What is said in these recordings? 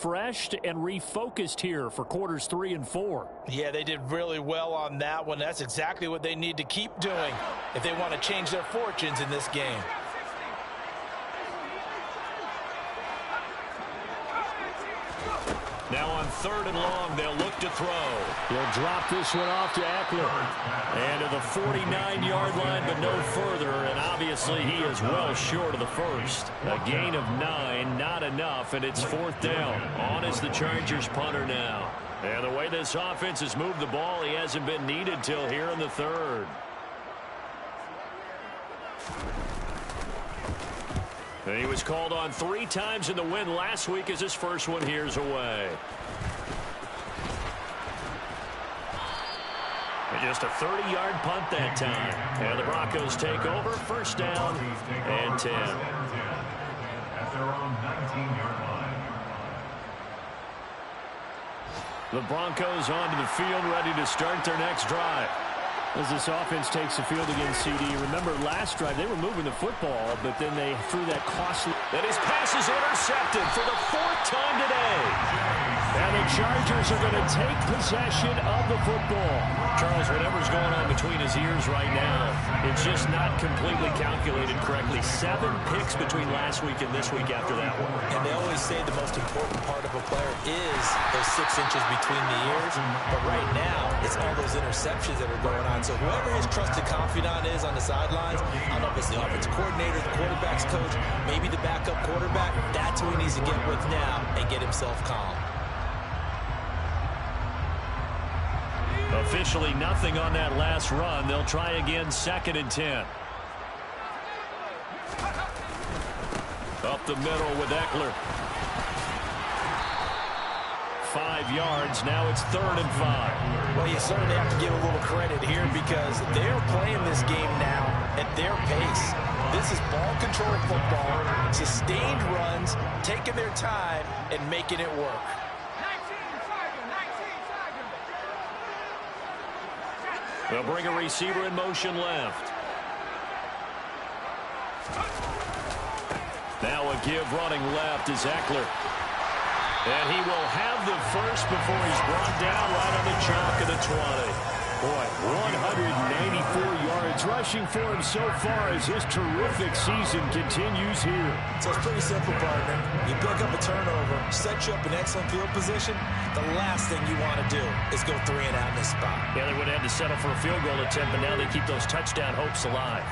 refreshed and refocused here for quarters 3 and 4. Yeah, they did really well on that one. That's exactly what they need to keep doing if they want to change their fortunes in this game. Now on 3rd and long, they'll look to throw. He'll drop this one off to Eckler. And to the 49-yard line, but no further. And obviously, he is well short of the first. A gain of 9, not enough, and it's 4th down. On is the Chargers punter now. And the way this offense has moved the ball, he hasn't been needed till here in the 3rd. And he was called on 3 times in the win last week as his first one here's away. And just a 30-yard punt that time. And the Broncos take over, 1st down and 10. At their own 19-yard line. The Broncos onto the field, ready to start their next drive. As this offense takes the field against CD, remember last drive they were moving the football, but then they threw that costly. And his pass is intercepted for the 4th time today. And the Chargers are going to take possession of the football. Charles, whatever's going on between his ears right now, it's just not completely calculated correctly. 7 picks between last week and this week after that one. And they always say the most important part of a player is those 6 inches between the ears. But right now, it's all those interceptions that are going on. So whoever his trusted confidant is on the sidelines, I don't know if it's the offensive coordinator, the quarterback's coach, maybe the backup quarterback, that's who he needs to get with now and get himself calm. Officially nothing on that last run. They'll try again, 2nd and 10. Up the middle with Eckler. 5 yards. Now it's 3rd and 5. Well, you certainly have to give a little credit here because they're playing this game now at their pace. This is ball control football, sustained runs, taking their time, and making it work. They'll bring a receiver in motion left. Now a give running left is Eckler. And he will have the first before he's brought down right on the chalk of the 20. Boy, 194 yards rushing for him so far as his terrific season continues here. So it's pretty simple, partner. You pick up a turnover, set you up in excellent field position. The last thing you want to do is go 3 and out in this spot. Yeah, they would have had to settle for a field goal attempt, but now they keep those touchdown hopes alive.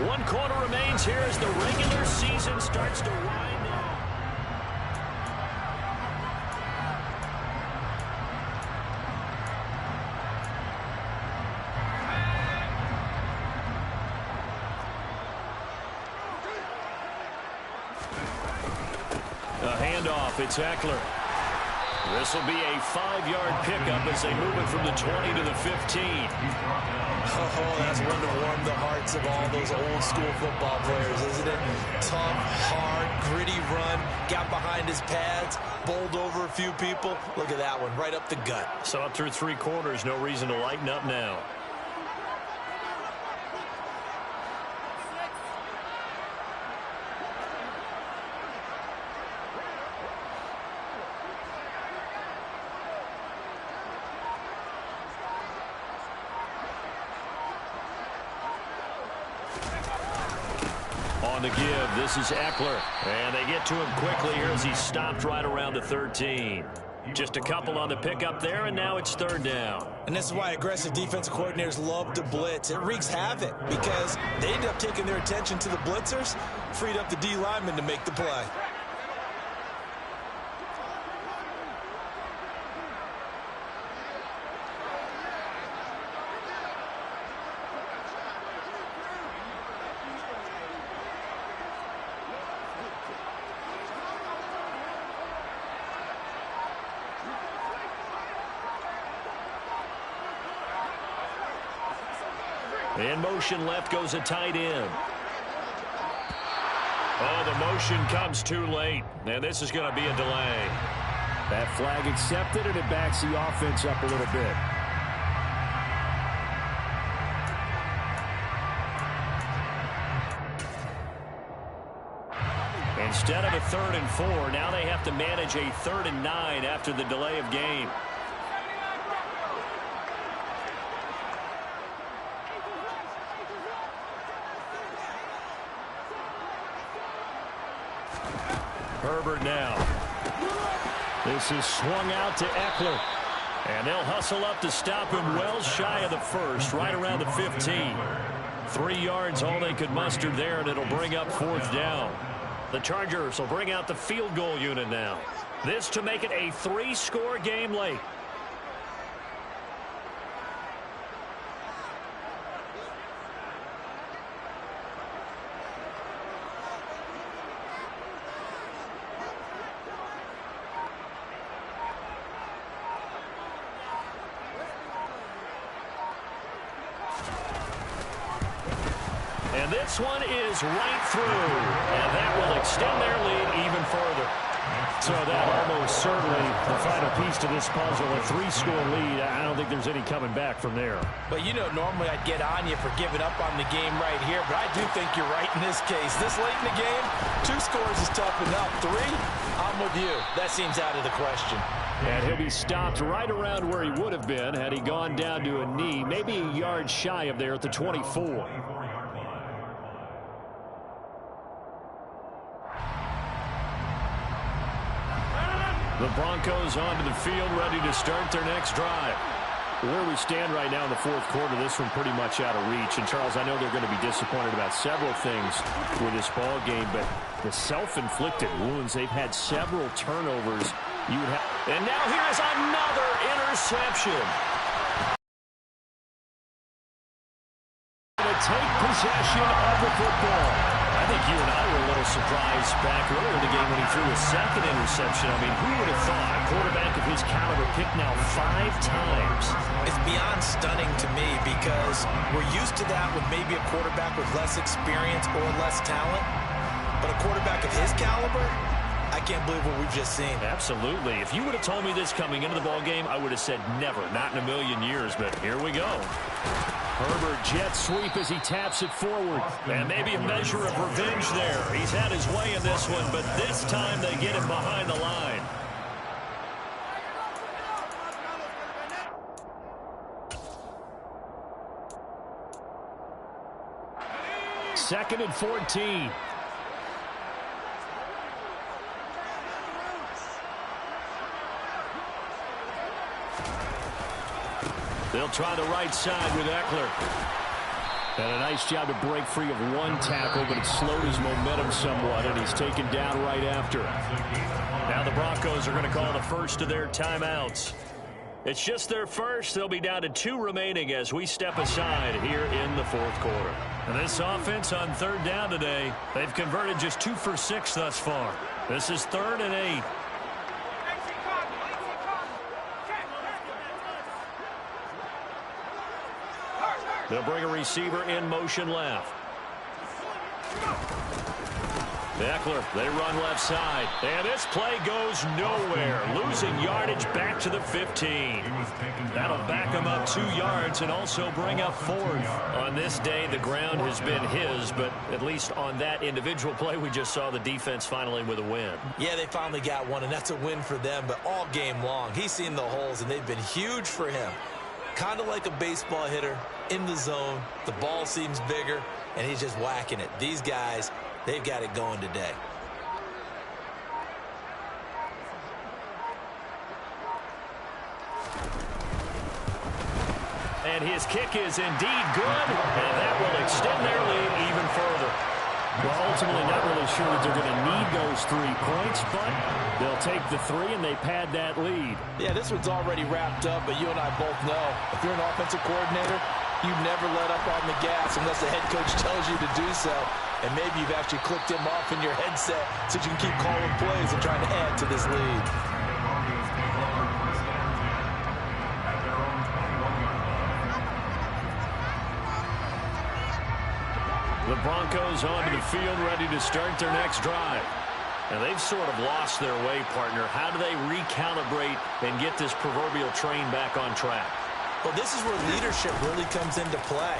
One quarter remains here as the regular season starts to wind down. A handoff, it's Eckler. This will be a 5-yard pickup as they move it from the 20 to the 15. Oh, that's one to warm the hearts of all those old school football players, isn't it? Tough, hard, gritty run, got behind his pads, bowled over a few people. Look at that one, right up the gut. So up through 3 quarters, no reason to lighten up now. On the give, this is Eckler. And they get to him quickly here as he stopped right around the 13. Just a couple on the pickup there, and now it's 3rd down. And this is why aggressive defensive coordinators love to blitz. It wreaks havoc because they end up taking their attention to the blitzers, freed up the D lineman to make the play. In motion left goes a tight end. Oh, the motion comes too late, and this is going to be a delay. That flag accepted, and it backs the offense up a little bit. Instead of a 3rd and 4, now they have to manage a 3rd and 9 after the delay of game. Herbert now. This is swung out to Eckler. And they'll hustle up to stop him well shy of the first, right around the 15. 3 yards, all they could muster there, and it'll bring up 4th down. The Chargers will bring out the field goal unit now. This to make it a 3-score game late. And this one is right through, and that will extend their lead even further. So that almost certainly the final piece to this puzzle, a 3-score lead. I don't think there's any coming back from there. But, you know, normally I'd get on you for giving up on the game right here, but I do think you're right in this case. This late in the game, 2 scores is tough enough. 3, I'm with you. That seems out of the question. And he'll be stopped right around where he would have been had he gone down to a knee, maybe a yard shy of there at the 24. The Broncos onto the field, ready to start their next drive. Where we stand right now in the 4th quarter, this one pretty much out of reach. And, Charles, I know they're going to be disappointed about several things with this ball game, but the self-inflicted wounds, they've had several turnovers. And now here's another interception. To take possession of the football. I think you and I were a little surprised back earlier in the game when he threw a 2nd interception. I mean, who would have thought a quarterback of his caliber picked now 5 times? It's beyond stunning to me because we're used to that with maybe a quarterback with less experience or less talent. But a quarterback of his caliber, I can't believe what we've just seen. Absolutely. If you would have told me this coming into the ball game, I would have said never, not in a million years. But here we go. Herbert jet sweep as he taps it forward. And maybe a measure of revenge there. He's had his way in this one, but this time they get him behind the line. Second and 14. They'll try the right side with Eckler. And a nice job to break free of one tackle, but it slowed his momentum somewhat, and he's taken down right after. Now the Broncos are going to call the first of their timeouts. It's just their first. They'll be down to 2 remaining as we step aside here in the 4th quarter. And this offense on 3rd down today, they've converted just 2 for 6 thus far. This is 3rd and 8. They'll bring a receiver in motion left. Eckler, they run left side. And this play goes nowhere. Losing yardage back to the 15. That'll back him up 2 yards and also bring up 4th. On this day, the ground has been his, but at least on that individual play, we just saw the defense finally with a win. Yeah, they finally got one, and that's a win for them, but all game long, he's seen the holes, and they've been huge for him. Kind of like a baseball hitter in the zone. The ball seems bigger, and he's just whacking it. These guys, they've got it going today. And his kick is indeed good, and that will extend their lead even further. Well, ultimately not really sure that they're going to need those 3 points, but they'll take the 3 and they pad that lead. Yeah, this one's already wrapped up, but you and I both know if you're an offensive coordinator, you never let up on the gas unless the head coach tells you to do so. And maybe you've actually clicked him off in your headset so you can keep calling plays and trying to add to this lead. The Broncos onto the field, ready to start their next drive. And they've sort of lost their way, partner. How do they recalibrate and get this proverbial train back on track? Well, this is where leadership really comes into play.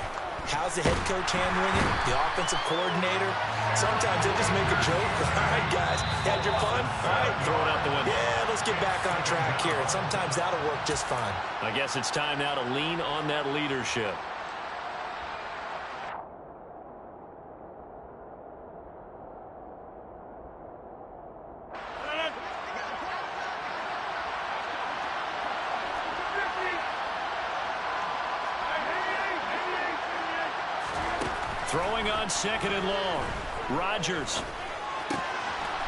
How's the head coach handling it? The offensive coordinator? Sometimes they just make a joke. All right, guys, had your fun? All right. Throw it out the window. Yeah, let's get back on track here. And sometimes that'll work just fine. I guess it's time now to lean on that leadership. Throwing on second and long. Rodgers.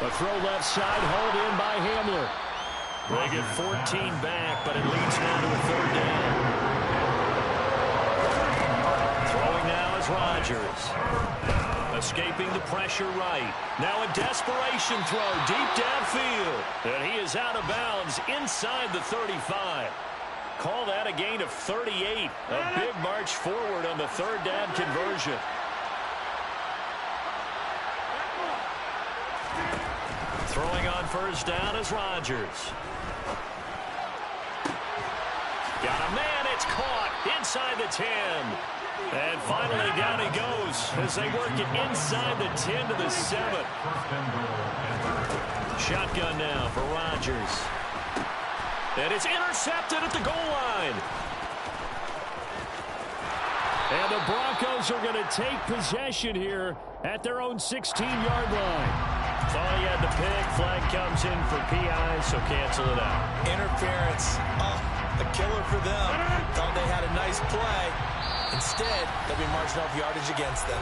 A throw left side, hauled in by Hamler. They get 14 back, but it leads now to a third down. Throwing now is Rodgers. Escaping the pressure right. Now a desperation throw deep downfield. And he is out of bounds inside the 35. Call that a gain of 38. A big march forward on the third down conversion. Throwing on first down is Rodgers. Got a man, it's caught inside the 10. And finally down he goes as they work it inside the 10 to the 7. Shotgun now for Rodgers. And it's intercepted at the goal line. And the Broncos are going to take possession here at their own 16-yard line. Thought he had the pick. Flag comes in for PI, so cancel it out. Interference. Oh, a killer for them. Thought they had a nice play. Instead, they'll be marching off yardage against them.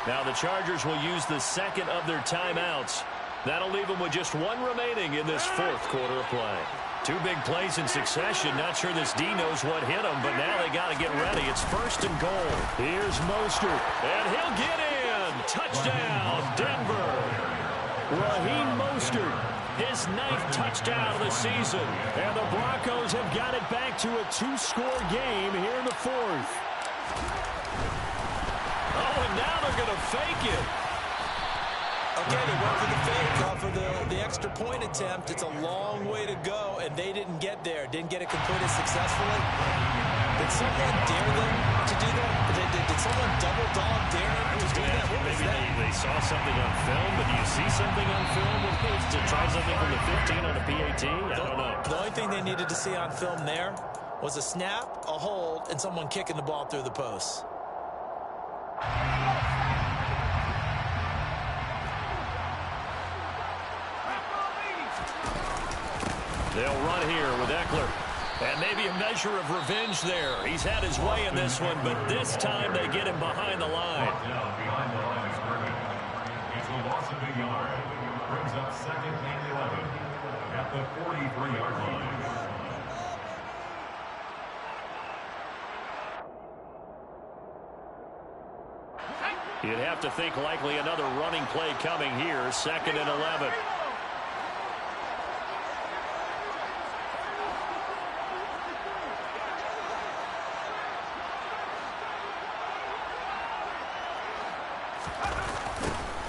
Now the Chargers will use the second of their timeouts. That'll leave them with just one remaining in this fourth quarter of play. Two big plays in succession. Not sure this D knows what hit him, but now they got to get ready. It's first and goal. Here's Mostert, and he'll get in. Touchdown, Denver. Raheem Mostert, his 9th touchdown of the season. And the Broncos have got it back to a 2-score game here in the fourth. Oh, and now they're going to fake it. Okay, they went for the fake off of the extra point attempt. It's a long way to go, and they didn't get there. Didn't get it completed successfully. Did someone dare them to do that? Did someone double dog dare them to do that? What was Maybe that? they saw something on film, but do you see something on film to try something from the 15 on a PAT? I don't know. The only thing they needed to see on film there was a snap, a hold, and someone kicking the ball through the posts. They'll run here with Eckler. And maybe a measure of revenge there. He's had his way in this one, but this time they get him behind the line. Down behind the line of scrimmage. It's a loss of a yard. Brings up second and 11 at the 43-yard line. You'd have to think likely another running play coming here. Second and 11.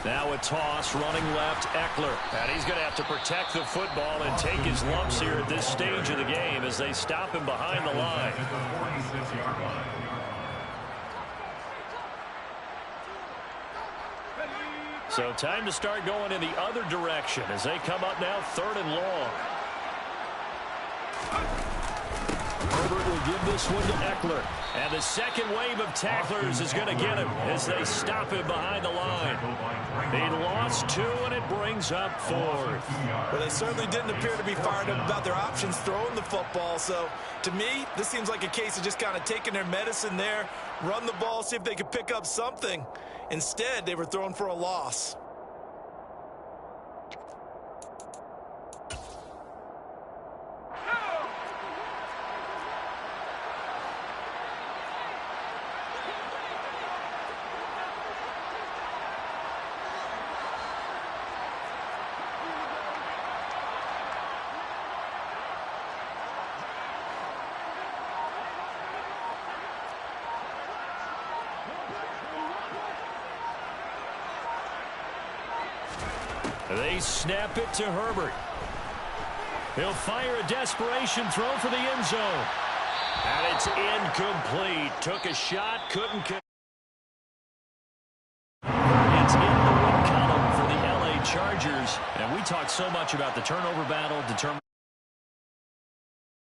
Now a toss, running left, Eckler. And he's going to have to protect the football and take his lumps here at this stage of the game as they stop him behind the line. At the 46-yard line. So time to start going in the other direction as they come up now third and long. Herbert will give this one to Eckler. And the second wave of tacklers is going to get him as they stop him behind the line. They lost 2, and it brings up 4th. Well, they certainly didn't appear to be fired up about their options throwing the football. So, to me, this seems like a case of just kind of taking their medicine there, run the ball, see if they could pick up something. Instead, they were throwing for a loss. snap it to Herbert. He'll fire a desperation throw for the end zone. And it's incomplete. Took a shot, couldn't. It's in the win column for the LA Chargers. And we talked so much about the turnover battle, determined.